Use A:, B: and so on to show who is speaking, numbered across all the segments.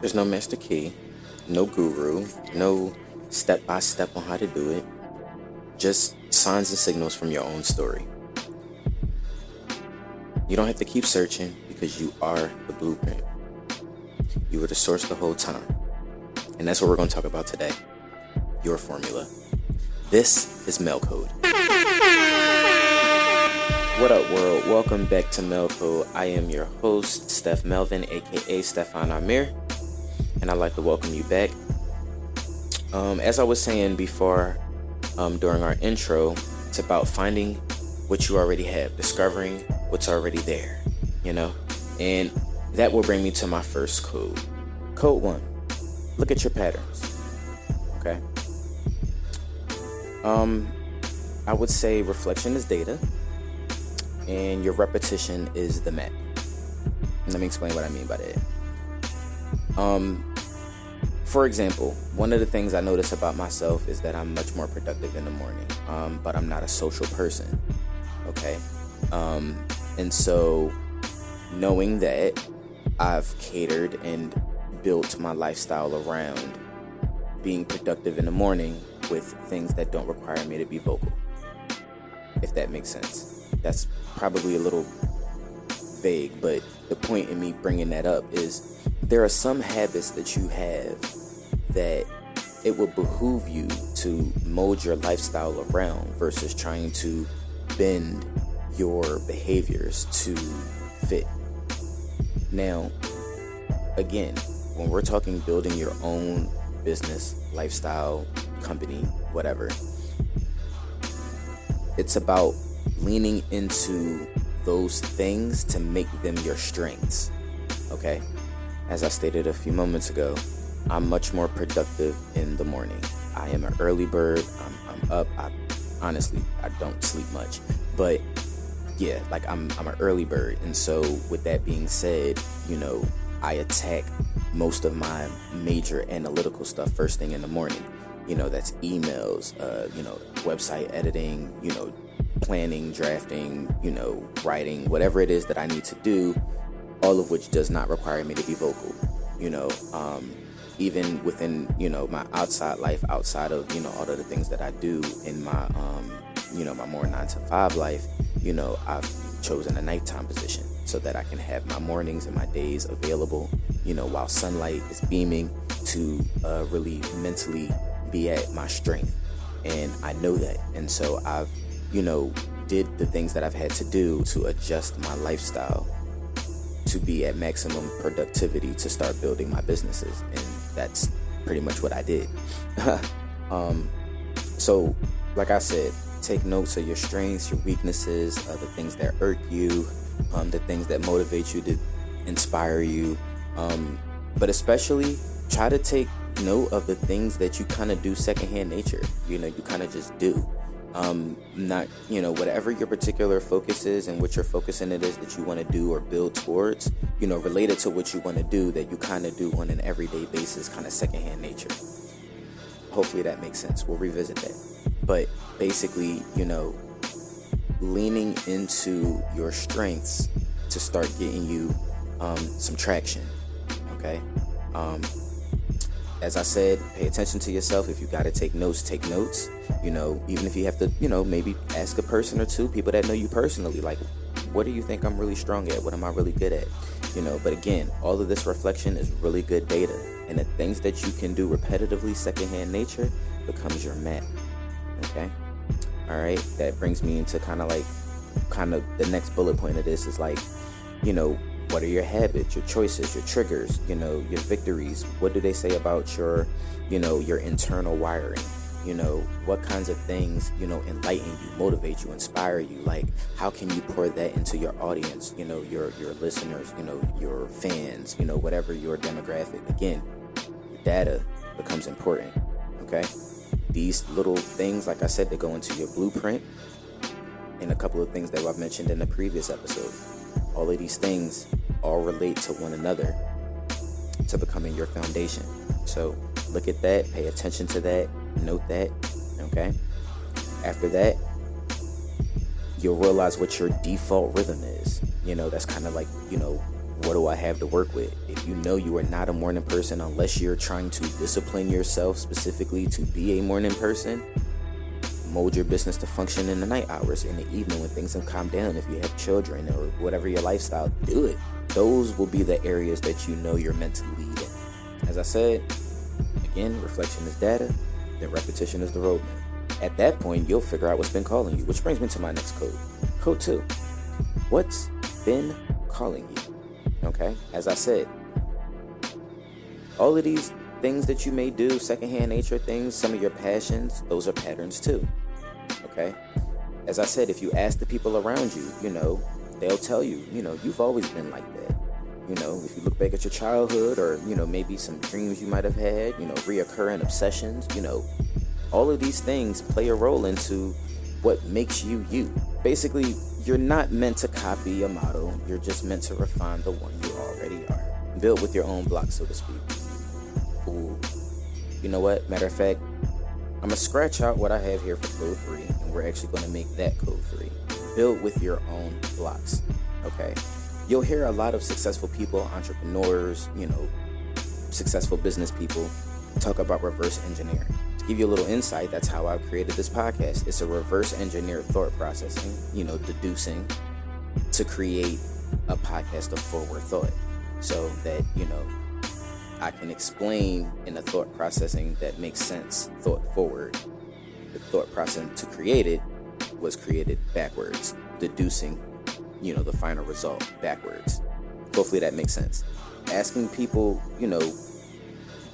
A: There's no master key, no guru, no step by step on how to do it. Just signs and signals from your own story. You don't have to keep searching because you are the blueprint. You were the source the whole time. And that's what we're going to talk about today. Your formula. This is Mel Code. What up, world? Welcome back to Mel Code. I am your host, Steph Melvin, aka Stefan Amir, and I'd like to welcome you back. As I was saying before, during our intro, it's about finding what you already have, discovering what's already there, and that will bring me to my first code. Code 1, look at your patterns, okay? I would say reflection is data, and your repetition is the map. Let me explain what I mean by that. For example, one of the things I notice about myself is that I'm much more productive in the morning, but I'm not a social person, okay? And so knowing that, I've catered and built my lifestyle around being productive in the morning with things that don't require me to be vocal, if that makes sense. That's probably a little vague, but the point in me bringing that up is there are some habits that you have that it will behoove you to mold your lifestyle around versus trying to bend your behaviors to fit. Now, again, when we're talking building your own business, lifestyle, company, whatever, it's about leaning into those things to make them your strengths, okay? As I stated a few moments ago, I'm much more productive in the morning. I am an early bird. I'm up. Honestly, I don't sleep much, but yeah, like I'm an early bird. And so with that being said, I attack most of my major analytical stuff first thing in the morning. That's emails, website editing, planning, drafting, writing, whatever it is that I need to do, all of which does not require me to be vocal, even within, my outside life, outside of, all of the things that I do in my, my more 9-to-5 life, I've chosen a nighttime position so that I can have my mornings and my days available, while sunlight is beaming to really mentally be at my strength. And I know that. And so I've, did the things that I've had to do to adjust my lifestyle to be at maximum productivity to start building my businesses. And that's pretty much what I did. So, like I said, take notes of your strengths, your weaknesses, the things that irk you, the things that motivate you, to inspire you. But especially try to take note of the things that you kind of do secondhand nature. You kind of just do. Not, whatever your particular focus is and what your focus in it is that you want to do or build towards, related to what you want to do that you kind of do on an everyday basis, kind of secondhand nature. Hopefully that makes sense. We'll revisit that. But basically, leaning into your strengths to start getting you some traction, okay? As I said, pay attention to yourself. If you got to take notes, take notes. Even if you have to, maybe ask a person or two, people that know you personally, like, what do you think I'm really strong at? What am I really good at? But again, all of this reflection is really good data. And the things that you can do repetitively, secondhand nature, becomes your map, okay? All right, that brings me into kind of the next bullet point of this is like, what are your habits, your choices, your triggers, your victories? What do they say about your internal wiring? What kinds of things, enlighten you, motivate you, inspire you? Like, how can you pour that into your audience, your listeners, your fans, whatever your demographic? Again, data becomes important, okay? These little things, like I said, they go into your blueprint and a couple of things that I've mentioned in the previous episode. All of these things all relate to one another to becoming your foundation. So look at that, pay attention to that, note that, okay? After that, you'll realize what your default rhythm is. That's kind of like, what do I have to work with. If you know you are not a morning person, unless you're trying to discipline yourself specifically to be a morning person, mold your business to function in the night hours, in the evening when things have calmed down. If you have children or whatever your lifestyle, do it. Those will be the areas that you know you're meant to lead in. As I said, again, reflection is data, then repetition is the roadmap. At that point, you'll figure out what's been calling you, which brings me to my next code. Code 2. What's been calling you? Okay? As I said, all of these things that you may do, secondhand nature things, some of your passions, those are patterns too. Okay? As I said, if you ask the people around you, they'll tell you, you've always been like that. If you look back at your childhood or, maybe some dreams you might have had, reoccurring obsessions, all of these things play a role into what makes you you. Basically, you're not meant to copy a model. You're just meant to refine the one you already are. Build with your own block, so to speak. Ooh. You know what? Matter of fact, I'm going to scratch out what I have here for code 3, and we're actually going to make that code 3. Build with your own blocks. Okay? You'll hear a lot of successful people, entrepreneurs, successful business people talk about reverse engineering. To give you a little insight, that's how I've created this podcast. It's a reverse engineer thought processing, deducing to create a podcast of forward thought so that, I can explain in a thought processing that makes sense, thought forward. The thought process to create it was created backwards, deducing, the final result backwards. Hopefully that makes sense. Asking people,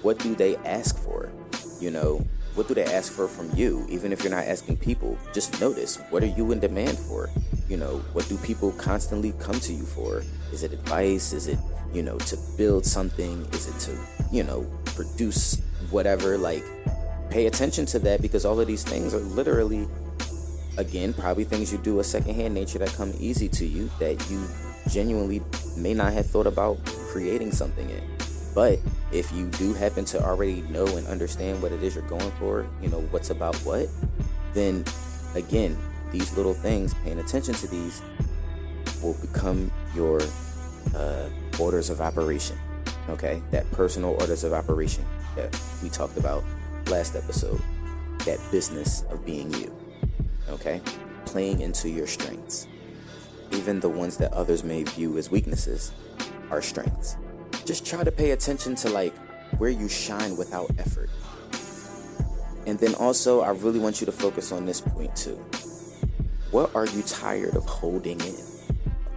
A: what do they ask for? What do they ask for from you? Even if you're not asking people, just notice, what are you in demand for? What do people constantly come to you for? Is it advice? Is it, to build something? Is it to, produce whatever? Like, pay attention to that, because all of these things are literally, again, probably things you do a secondhand nature that come easy to you that you genuinely may not have thought about creating something in. But if you do happen to already know and understand what it is you're going for, what's about what, then again, these little things, paying attention to these, will become your orders of operation. Okay? That personal orders of operation that we talked about last episode. That business of being you. Okay? Playing into your strengths. Even the ones that others may view as weaknesses are strengths. Just try to pay attention to where you shine without effort. And then also, I really want you to focus on this point too. What are you tired of holding in?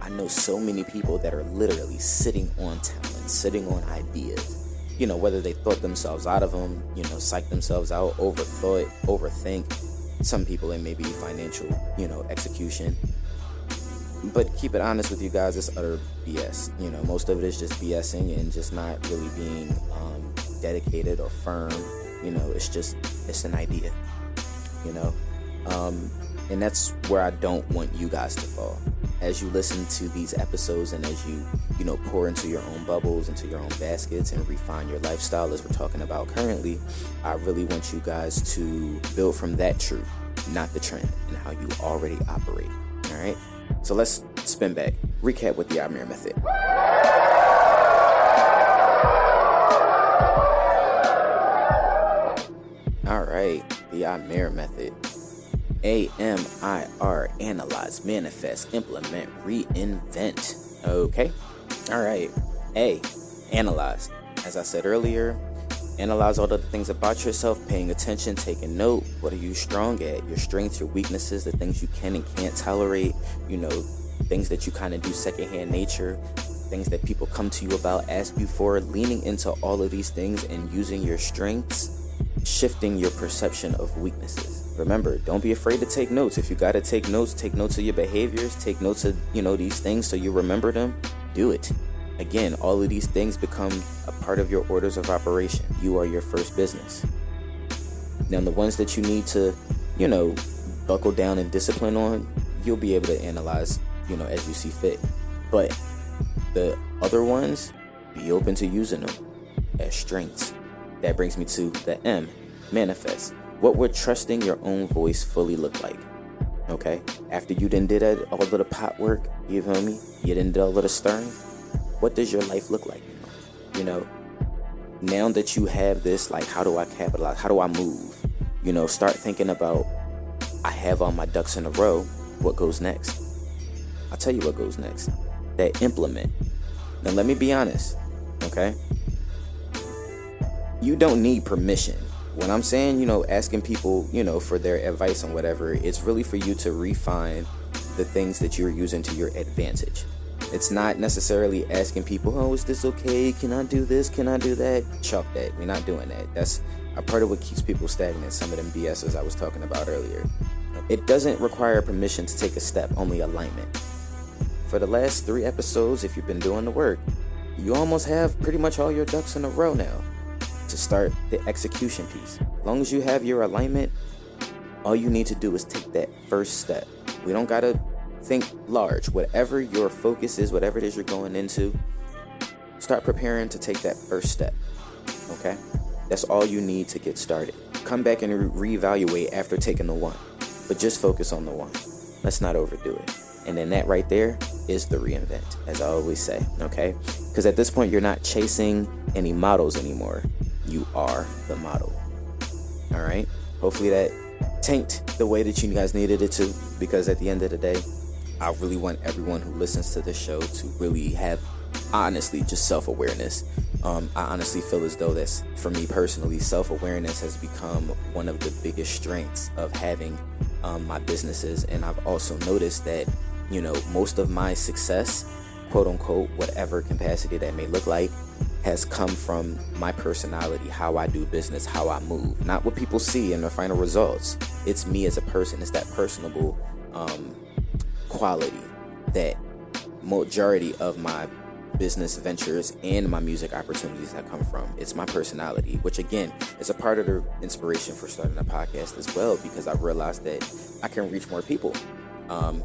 A: I know so many people that are literally sitting on talent, sitting on ideas. Whether they thought themselves out of them, psych themselves out, overthink. Some people, it may be financial, execution. But keep it honest with you guys, it's utter BS. Most of it is just BSing and just not really being dedicated or firm. It's an idea. And that's where I don't want you guys to fall. As you listen to these episodes and as you, pour into your own bubbles, into your own baskets and refine your lifestyle as we're talking about currently, I really want you guys to build from that truth, not the trend, and how you already operate. All right? So let's spin back. Recap with the Amir method. All right, the Amir method. AMIR, analyze, manifest, implement, reinvent. Okay? All right. A, analyze. As I said earlier, analyze all the things about yourself, paying attention, taking note. What are you strong at? Your strengths, your weaknesses, the things you can and can't tolerate, things that you kind of do secondhand nature, things that people come to you about, ask you for, leaning into all of these things and using your strengths, shifting your perception of weaknesses. Remember, don't be afraid to take notes. If you got to take notes of your behaviors, take notes of, these things so you remember them, do it. Again, all of these things become a part of your orders of operation. You are your first business. Now, the ones that you need to, buckle down and discipline on, you'll be able to analyze, as you see fit. But the other ones, be open to using them as strengths. That brings me to the M, manifest. What would trusting your own voice fully look like? Okay? After you done did all of the pot work, you feel me? You done did all of the stirring? what does your life look like now? You know, now that you have this, like, how do I capitalize? How do I move? You know, start thinking about, I have all my ducks in a row. What goes next? I'll tell you what goes next. That implement. Now, let me be honest, okay? You don't need permission. When I'm saying, you know, asking people, you know, for their advice on whatever, it's really for you to refine the things that you're using to your advantage. It's not necessarily asking people, oh, is this okay? Can I do this? Can I do that? Chalk that. We're not doing that. That's a part of what keeps people stagnant. Some of them BSs I was talking about earlier. It doesn't require permission to take a step, only alignment. For the last 3 episodes, if you've been doing the work, you almost have pretty much all your ducks in a row now to start the execution piece. As long as you have your alignment, all you need to do is take that first step. We don't gotta think large. Whatever your focus is, whatever it is you're going into, start preparing to take that first step. Okay? That's all you need to get started. Come back and reevaluate after taking the one, but just focus on the one. Let's not overdo it. And then that right there is the reinvent, as I always say, okay? Because at this point, you're not chasing any models anymore. You are the model. All right? Hopefully that tanked the way that you guys needed it to, because at the end of the day, I really want everyone who listens to this show to really have, honestly, just self-awareness. I honestly feel as though that's, for me personally, self-awareness has become one of the biggest strengths of having my businesses. And I've also noticed that, you know, most of my success, quote unquote, whatever capacity that may look like, has come from my personality, how I do business, how I move, not what people see in the final results. It's me as a person. It's that personable quality that majority of my business ventures and my music opportunities that come from. It's my personality, which again is a part of the inspiration for starting a podcast as well, because I've realized that I can reach more people,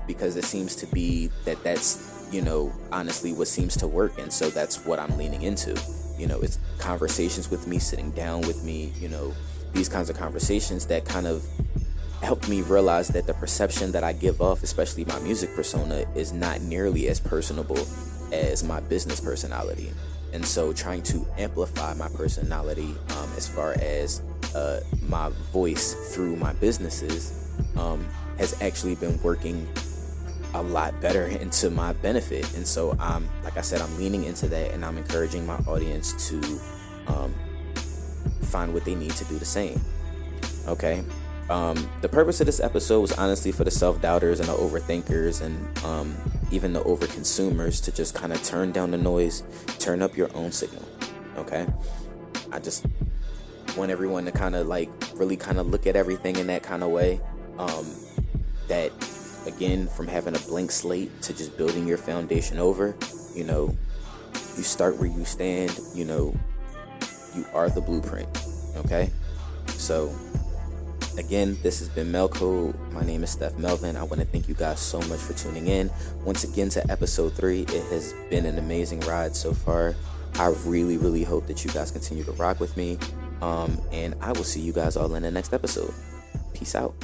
A: because it seems to be that's, you know, honestly what seems to work. And so that's what I'm leaning into. You know, it's conversations with me, sitting down with me, you know, these kinds of conversations that kind of helped me realize that the perception that I give off, especially my music persona, is not nearly as personable as my business personality. And so trying to amplify my personality as far as my voice through my businesses has actually been working a lot better into my benefit. And so like I said, I'm leaning into that, and I'm encouraging my audience to find what they need to do the same. Okay. The purpose of this episode was honestly for the self-doubters and the overthinkers and even the over-consumers to just kind of turn down the noise, turn up your own signal. Okay. I just want everyone to kind of like really kind of look at everything in that kind of way. That again, from having a blank slate to just building your foundation over, you know, you start where you stand, you know, you are the blueprint. Okay. So again, this has been Melcode. My name is Steph Melvin. I want to thank you guys so much for tuning in once again to episode 3. It has been an amazing ride so far. I really, really hope that you guys continue to rock with me. And I will see you guys all in the next episode. Peace out.